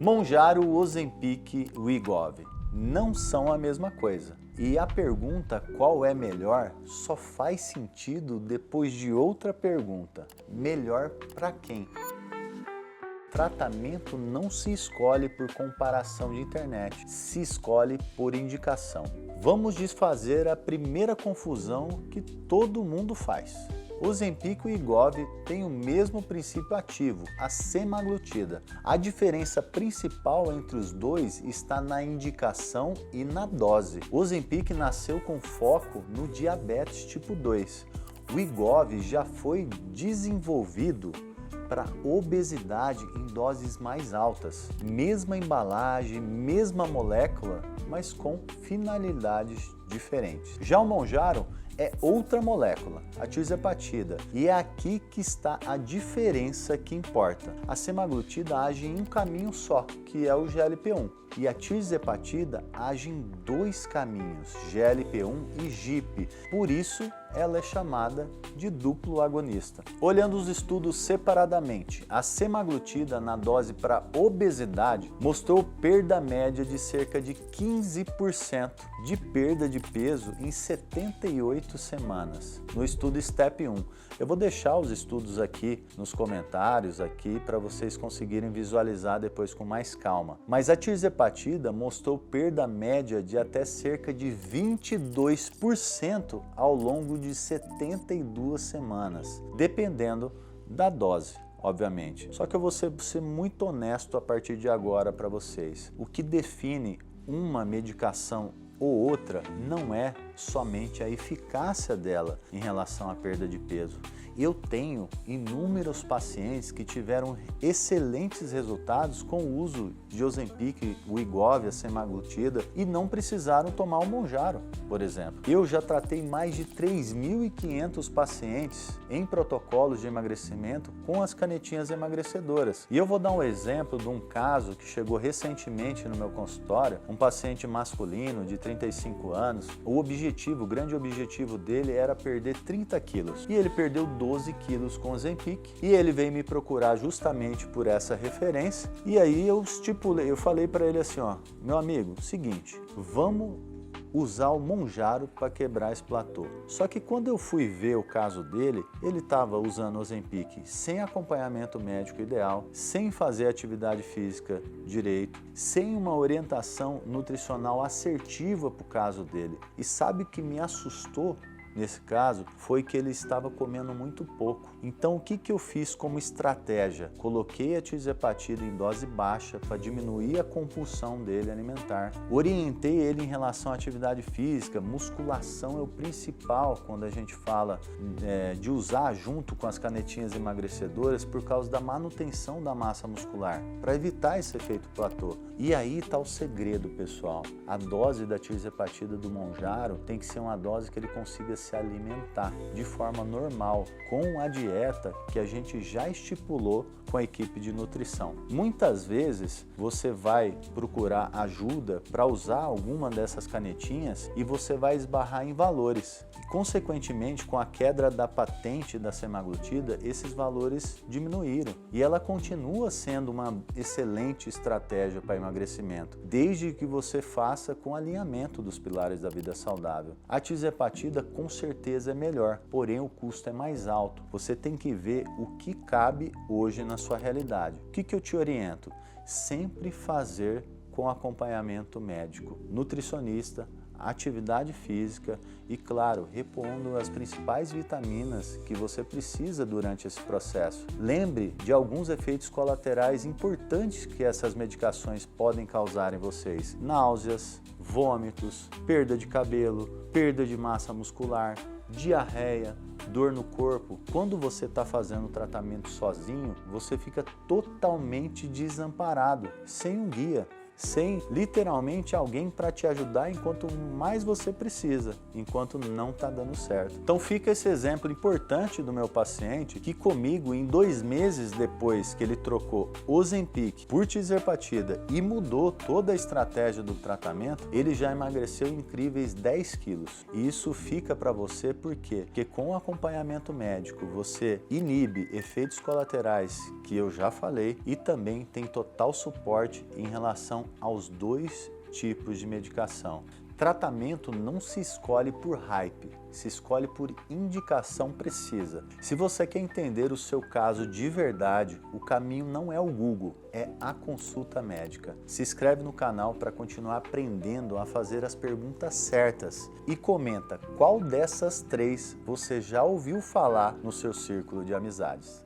Mounjaro, Ozempic, Wegovy não são a mesma coisa. E a pergunta qual é melhor só faz sentido depois de outra pergunta. Melhor para quem? Tratamento não se escolhe por comparação de internet, se escolhe por indicação. Vamos desfazer a primeira confusão que todo mundo faz. Ozempic e Wegovy têm o mesmo princípio ativo, a semaglutida. A diferença principal entre os dois está na indicação e na dose. Ozempic nasceu com foco no diabetes tipo 2. O Wegovy já foi desenvolvido para obesidade em doses mais altas. Mesma embalagem, mesma molécula, mas com finalidades diferentes. Já o Mounjaro é outra molécula, a tirzepatida, e é aqui que está a diferença que importa. A semaglutida age em um caminho só, que é o GLP-1, e a tirzepatida age em dois caminhos, GLP-1 e GIP, por isso ela é chamada de duplo agonista. Olhando os estudos separadamente, a semaglutida na dose para obesidade mostrou perda média de cerca de 15% de perda de peso em 78 semanas, no estudo STEP 1. Eu vou deixar os estudos aqui nos comentários aqui para vocês conseguirem visualizar depois com mais calma. Mas a tirzepatida mostrou perda média de até cerca de 22% ao longo de 72 semanas, dependendo da dose, obviamente. Só que eu vou ser muito honesto a partir de agora para vocês. O que define uma medicação ou outra não é somente a eficácia dela em relação à perda de peso. Eu tenho inúmeros pacientes que tiveram excelentes resultados com o uso de Ozempic, Wegovy, a semaglutida e não precisaram tomar o Mounjaro, por exemplo. Eu já tratei mais de 3.500 pacientes em protocolos de emagrecimento com as canetinhas emagrecedoras. E eu vou dar um exemplo de um caso que chegou recentemente no meu consultório, um paciente masculino de 35 anos. O grande objetivo dele era perder 30 quilos e ele perdeu 12 quilos com Ozempic e ele veio me procurar justamente por essa referência. E aí eu falei para ele assim, ó, meu amigo, seguinte, vamos usar o Mounjaro para quebrar esse platô. Só que quando eu fui ver o caso dele, ele estava usando Ozempic sem acompanhamento médico ideal, sem fazer atividade física direito, sem uma orientação nutricional assertiva para o caso dele. E sabe o que me assustou? Nesse caso, foi que ele estava comendo muito pouco. Então, o que eu fiz como estratégia? Coloquei a tirzepatida em dose baixa para diminuir a compulsão dele alimentar. Orientei ele em relação à atividade física, musculação é o principal quando a gente fala de usar junto com as canetinhas emagrecedoras por causa da manutenção da massa muscular, para evitar esse efeito platô. E aí está o segredo, pessoal. A dose da tirzepatida do Mounjaro tem que ser uma dose que ele consiga se alimentar de forma normal, com a dieta que a gente já estipulou com a equipe de nutrição. Muitas vezes você vai procurar ajuda para usar alguma dessas canetinhas e você vai esbarrar em valores. Consequentemente, com a queda da patente da semaglutida, esses valores diminuíram e ela continua sendo uma excelente estratégia para emagrecimento, desde que você faça com alinhamento dos pilares da vida saudável. A tirzepatida com certeza é melhor, porém o custo é mais alto. Você tem que ver o que cabe hoje na sua realidade. O que eu te oriento? Sempre fazer com acompanhamento médico, nutricionista, atividade física e, claro, repondo as principais vitaminas que você precisa durante esse processo. Lembre de alguns efeitos colaterais importantes que essas medicações podem causar em vocês: náuseas, vômitos, perda de cabelo, perda de massa muscular, diarreia, dor no corpo. Quando você está fazendo o tratamento sozinho, você fica totalmente desamparado, sem um guia. sem literalmente alguém para te ajudar enquanto mais você precisa, enquanto não está dando certo. Então fica esse exemplo importante do meu paciente que comigo, em 2 meses depois que ele trocou Ozempic por tirzepatida e mudou toda a estratégia do tratamento, ele já emagreceu incríveis 10 quilos. E isso fica para você por quê? Porque com o acompanhamento médico você inibe efeitos colaterais que eu já falei e também tem total suporte em relação aos 2 tipos de medicação. Tratamento não se escolhe por hype, se escolhe por indicação precisa. Se você quer entender o seu caso de verdade, o caminho não é o Google, é a consulta médica. Se inscreve no canal para continuar aprendendo a fazer as perguntas certas e comenta qual dessas 3 você já ouviu falar no seu círculo de amizades.